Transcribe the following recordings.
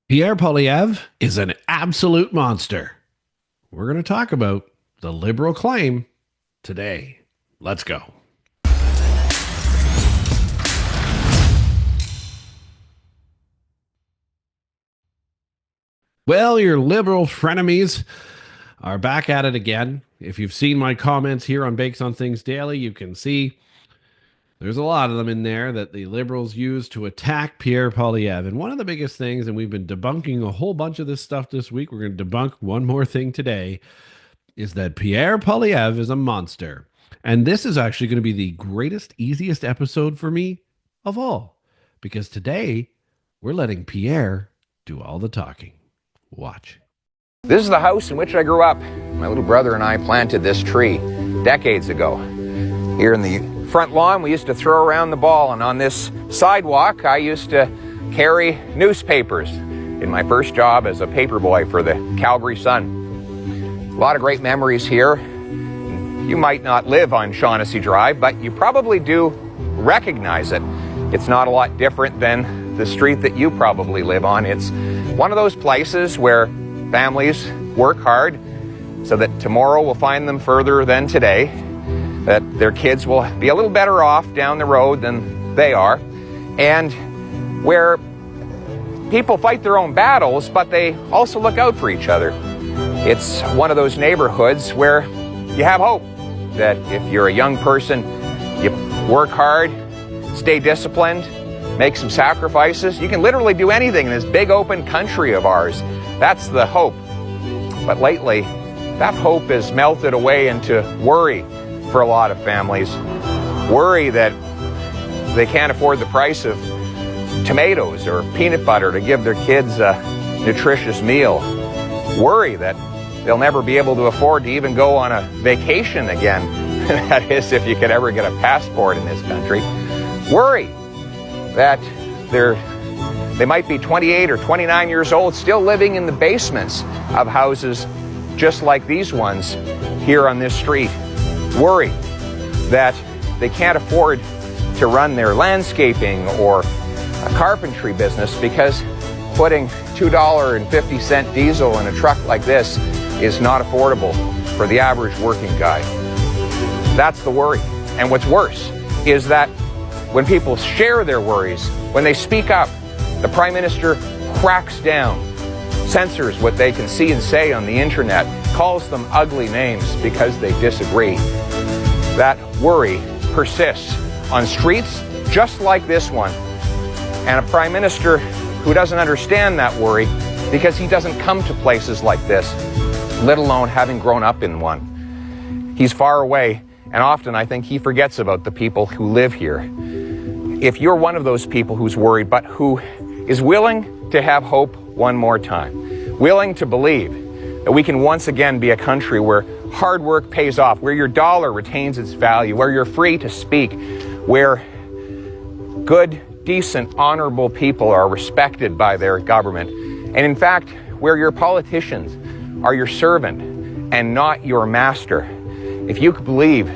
Pierre Poilievre is an absolute monster. We're going to talk about the Liberal claim today. Let's go. Well, your Liberal frenemies are back at it again. If you've seen my comments here on Bakes on Things Daily, you can see there's a lot of them in there that the Liberals use to attack Pierre Poilievre. And one of the biggest things, and we've been debunking a whole bunch of this stuff this week, we're going to debunk one more thing today, is that Pierre Poilievre is a monster. And this is actually going to be the greatest, easiest episode for me of all. Because today, we're letting Pierre do all the talking. Watch. This is the house in which I grew up. My little brother and I planted this tree decades ago. Here in the front lawn, we used to throw around the ball, and on this sidewalk, I used to carry newspapers in my first job as a paperboy for the Calgary Sun. A lot of great memories here. You might not live on Shaughnessy Drive, but you probably do recognize it. It's not a lot different than the street that you probably live on. It's one of those places where families work hard so that tomorrow will find them further than today, that their kids will be a little better off down the road than they are, and where people fight their own battles, but they also look out for each other. It's one of those neighborhoods where you have hope that if you're a young person, you work hard, stay disciplined, make some sacrifices, you can literally do anything in this big open country of ours. That's the hope. But lately, that hope has melted away into worry for a lot of families. Worry that they can't afford the price of tomatoes or peanut butter to give their kids a nutritious meal. Worry that they'll never be able to afford to even go on a vacation again. That is, if you could ever get a passport in this country. Worry that they might be 28 or 29 years old, still living in the basements of houses just like these ones here on this street. Worry that they can't afford to run their landscaping or a carpentry business because putting $2.50 diesel in a truck like this is not affordable for the average working guy. That's the worry. And what's worse is that when people share their worries, when they speak up, the Prime Minister cracks down, censors what they can see and say on the internet, calls them ugly names because they disagree. That worry persists on streets just like this one. And a Prime Minister who doesn't understand that worry because he doesn't come to places like this, let alone having grown up in one. He's far away, and often I think he forgets about the people who live here. If you're one of those people who's worried, but who is willing to have hope one more time, willing to believe that we can once again be a country where hard work pays off, where your dollar retains its value, where you're free to speak, where good, decent, honorable people are respected by their government, and in fact, where your politicians are your servant and not your master. If you believe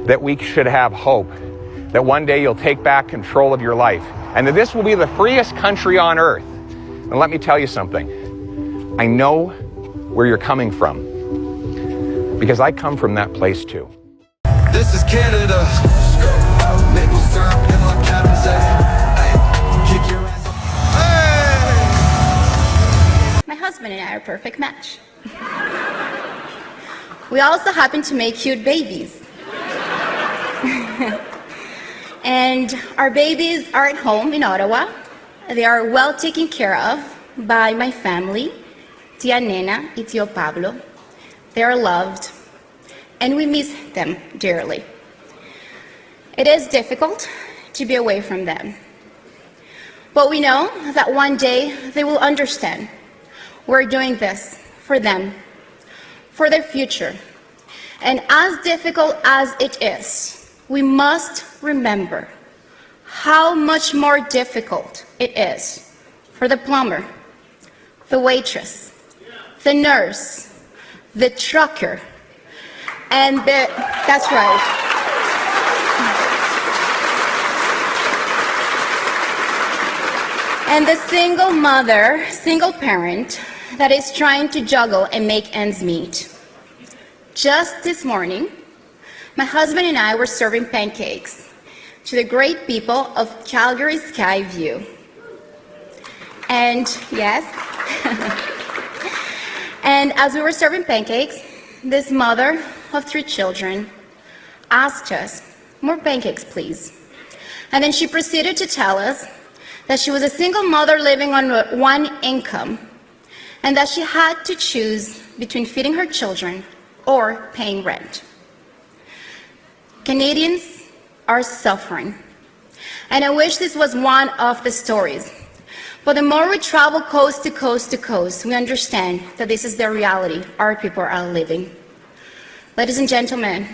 that we should have hope, that one day you'll take back control of your life, and that this will be the freest country on earth, and let me tell you something. I know where you're coming from, because I come from that place too. This is Canada. Maple syrup in my Cabernet. Kick your ass. Hey! My husband and I are a perfect match. We also happen to make cute babies. And our babies are at home in Ottawa. They are well taken care of by my family, Tia Nena y Tio Pablo. They are loved, and we miss them dearly. It is difficult to be away from them, but we know that one day they will understand. We're doing this for them, for their future. And as difficult as it is, we must remember how much more difficult it is for the plumber, the waitress, the nurse, the trucker, and that's right. and the single mother, single parent that is trying to juggle and make ends meet. Just this morning, my husband and I were serving pancakes to the great people of Calgary Skyview. And yes, and as we were serving pancakes, this mother of 3 children asked us, "More pancakes, please." And then she proceeded to tell us that she was a single mother living on 1 income and that she had to choose between feeding her children or paying rent. Canadians are suffering, and I wish this was one of the stories. But the more we travel coast to coast to coast, we understand that this is the reality our people are living. Ladies and gentlemen,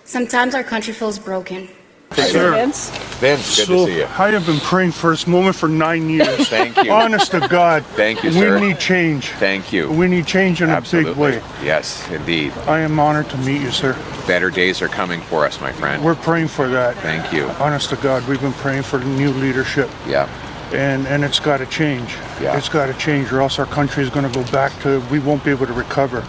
sometimes our country feels broken. Sir, Vince, good to see you. I have been praying for this moment for 9 years. Thank you. Honest to God. Thank you, sir. We need change. Thank you. We need change in Absolutely. a big way. Yes, indeed. I am honored to meet you, sir. Better days are coming for us, my friend. We're praying for that. Thank you. Honest to God, we've been praying for the new leadership. Yeah. And it's got to change. Yeah. It's got to change, or else our country is going to go back to, we won't be able to recover.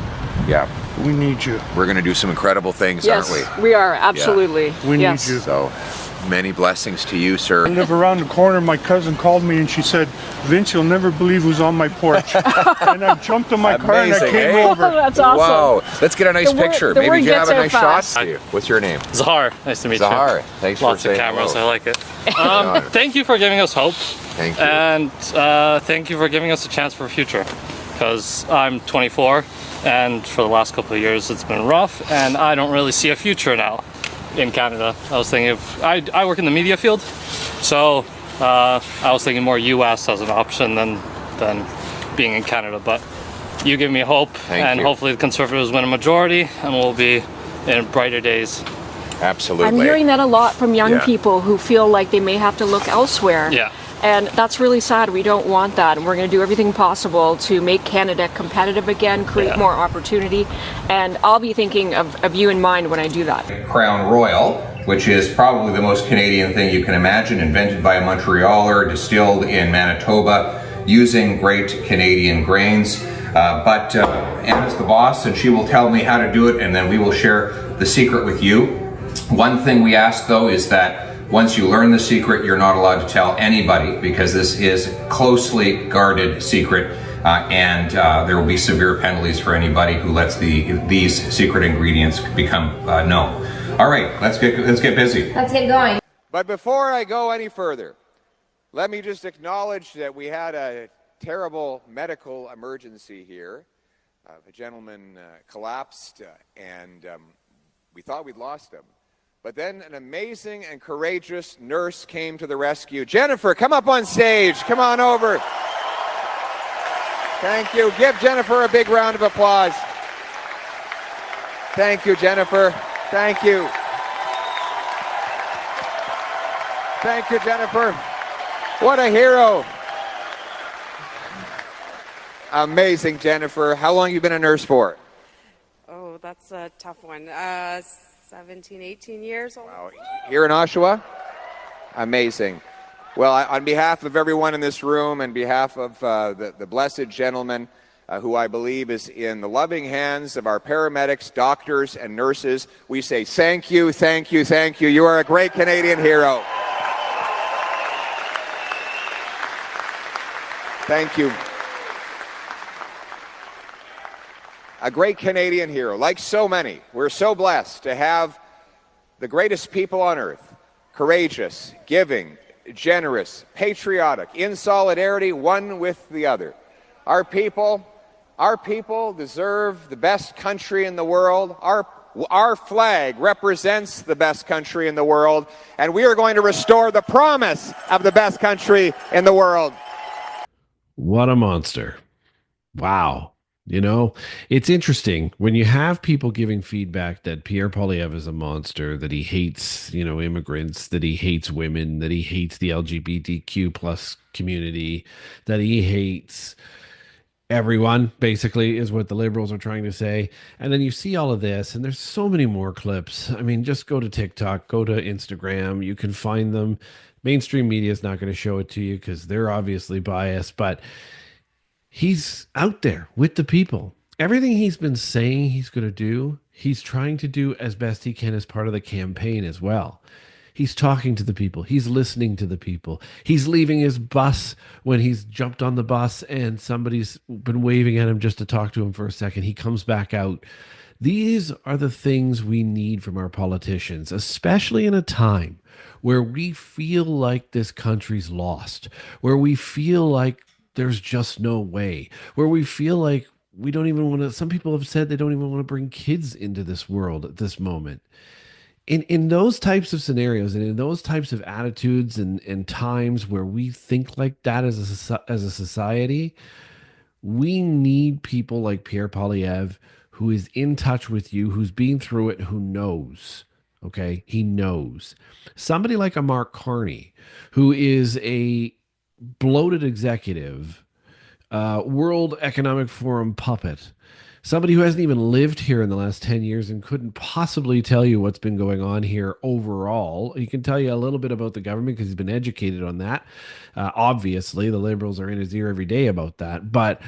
Yeah. We need you. We're going to do some incredible things, yes, aren't we are, absolutely. We need yes. you. So, many blessings to you, sir. I live around the corner. My cousin called me and she said, "Vince, you'll never believe who's on my porch." And I jumped in my car and I Amazing, came eh? over. Oh, that's awesome. Wow. Let's get a nice The word- picture. the Maybe word you have gets a out nice shot. fast. What's your name? Zahar, nice to meet Zahar. Thanks you. Lots for of saying cameras, hello. I like it. Thank you for giving us hope, Thank you. and thank you for giving us a chance for a future. Because I'm 24, and for the last couple of years it's been rough, and I don't really see a future now in Canada. I was thinking of, I work in the media field, so I was thinking more US as an option than being in Canada. But you give me hope, and you. hopefully the Conservatives win a majority, and we'll be in brighter days. Absolutely. I'm hearing that a lot from young Yeah. people who feel like they may have to look elsewhere. Yeah. And that's really sad. We don't want that. And we're going to do everything possible to make Canada competitive again, create Yeah. more opportunity. And I'll be thinking of you in mind when I do that. Crown Royal, which is probably the most Canadian thing you can imagine, invented by a Montrealer, distilled in Manitoba, using great Canadian grains. But Anna's the boss, and she will tell me how to do it, and then we will share the secret with you. One thing we ask, though, is that once you learn the secret, you're not allowed to tell anybody, because this is closely guarded secret, and there will be severe penalties for anybody who lets these secret ingredients become known. All right, let's get busy. Let's get going. But before I go any further, let me just acknowledge that we had a terrible medical emergency here. A gentleman collapsed, and we thought we'd lost him. But then an amazing and courageous nurse came to the rescue. Jennifer, come up on stage. Come on over. Thank you. Give Jennifer a big round of applause. Thank you, Jennifer. Thank you. Thank you, Jennifer. What a hero. Amazing, Jennifer. How long have you been a nurse for? Oh, that's a tough one. 17, 18 years old. Wow. Here in Oshawa? Amazing. Well, on behalf of everyone in this room, and behalf of the blessed gentleman who I believe is in the loving hands of our paramedics, doctors, and nurses, we say thank you, thank you, thank you. You are a great Canadian hero. Thank you. A great Canadian hero, like so many. We're so blessed to have the greatest people on earth, courageous, giving, generous, patriotic, in solidarity one with the other. Our people deserve the best country in the world. Our flag represents the best country in the world, and we are going to restore the promise of the best country in the world. What a monster. Wow. You know, it's interesting when you have people giving feedback that Pierre Poilievre is a monster, that he hates, immigrants, that he hates women, that he hates the LGBTQ plus community, that he hates everyone, basically, is what the liberals are trying to say. And then you see all of this, and there's so many more clips. I mean, just go to TikTok, go to Instagram, you can find them. Mainstream media is not going to show it to you because they're obviously biased, but he's out there with the people. Everything he's been saying he's going to do, he's trying to do as best he can as part of the campaign as well. He's talking to the people. He's listening to the people. He's leaving his bus when he's jumped on the bus and somebody's been waving at him just to talk to him for a second. He comes back out. These are the things we need from our politicians, especially in a time where we feel like this country's lost, where we feel like there's just no way, where we feel like we don't even want to. Some people have said they don't even want to bring kids into this world at this moment. In those types of scenarios and in those types of attitudes and times where we think like that as a society, we need people like Pierre Poilievre, who is in touch with you, who's been through it, who knows. Okay, he knows. Somebody like a Mark Carney, who is a bloated executive, World Economic Forum puppet, somebody who hasn't even lived here in the last 10 years and couldn't possibly tell you what's been going on here overall. He can tell you a little bit about the government because he's been educated on that. Obviously, the liberals are in his ear every day about that. But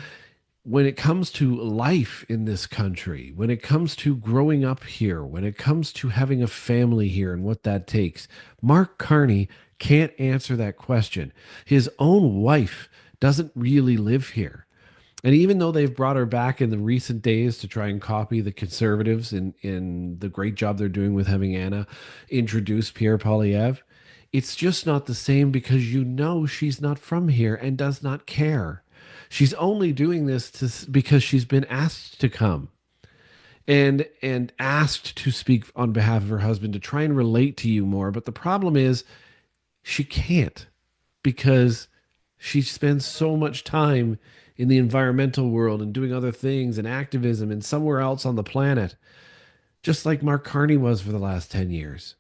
when it comes to life in this country, when it comes to growing up here, when it comes to having a family here and what that takes, Mark Carney can't answer that question. His own wife doesn't really live here. And even though they've brought her back in the recent days to try and copy the Conservatives in the great job they're doing with having Anna introduce Pierre Poilievre, it's just not the same because you know she's not from here and does not care. She's only doing this because she's been asked to come and asked to speak on behalf of her husband to try and relate to you more. But the problem is she can't because she spends so much time in the environmental world and doing other things and activism and somewhere else on the planet, just like Mark Carney was for the last 10 years.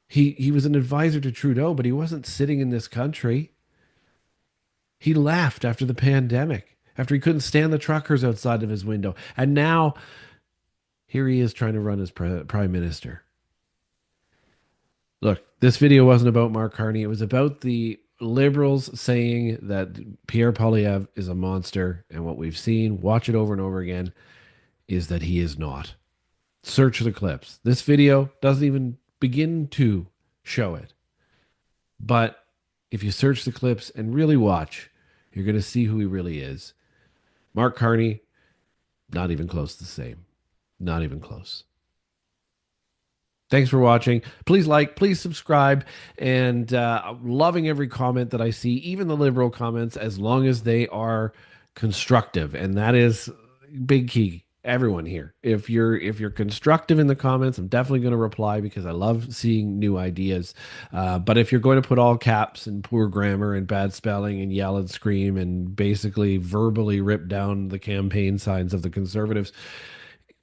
He was an advisor to Trudeau, but he wasn't sitting in this country. He left after the pandemic, after he couldn't stand the truckers outside of his window. And now here he is trying to run as prime minister. Look, this video wasn't about Mark Carney. It was about the liberals saying that Pierre Poilievre is a monster. And what we've seen, watch it over and over again, is that he is not. Search the clips. This video doesn't even begin to show it. But if you search the clips and really watch, you're going to see who he really is. Mark Carney, not even close to the same. Not even close. Thanks for watching. Please like, please subscribe, and loving every comment that I see, even the liberal comments, as long as they are constructive. And that is big key. Everyone here. If you're constructive in the comments, I'm definitely going to reply because I love seeing new ideas. But if you're going to put all caps and poor grammar and bad spelling and yell and scream and basically verbally rip down the campaign signs of the Conservatives,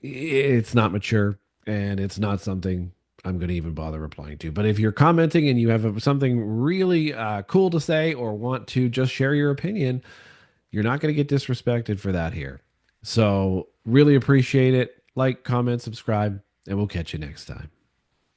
it's not mature and it's not something I'm going to even bother replying to. But if you're commenting and you have something really cool to say or want to just share your opinion, you're not going to get disrespected for that here. So really appreciate it. Like, comment, subscribe, and we'll catch you next time.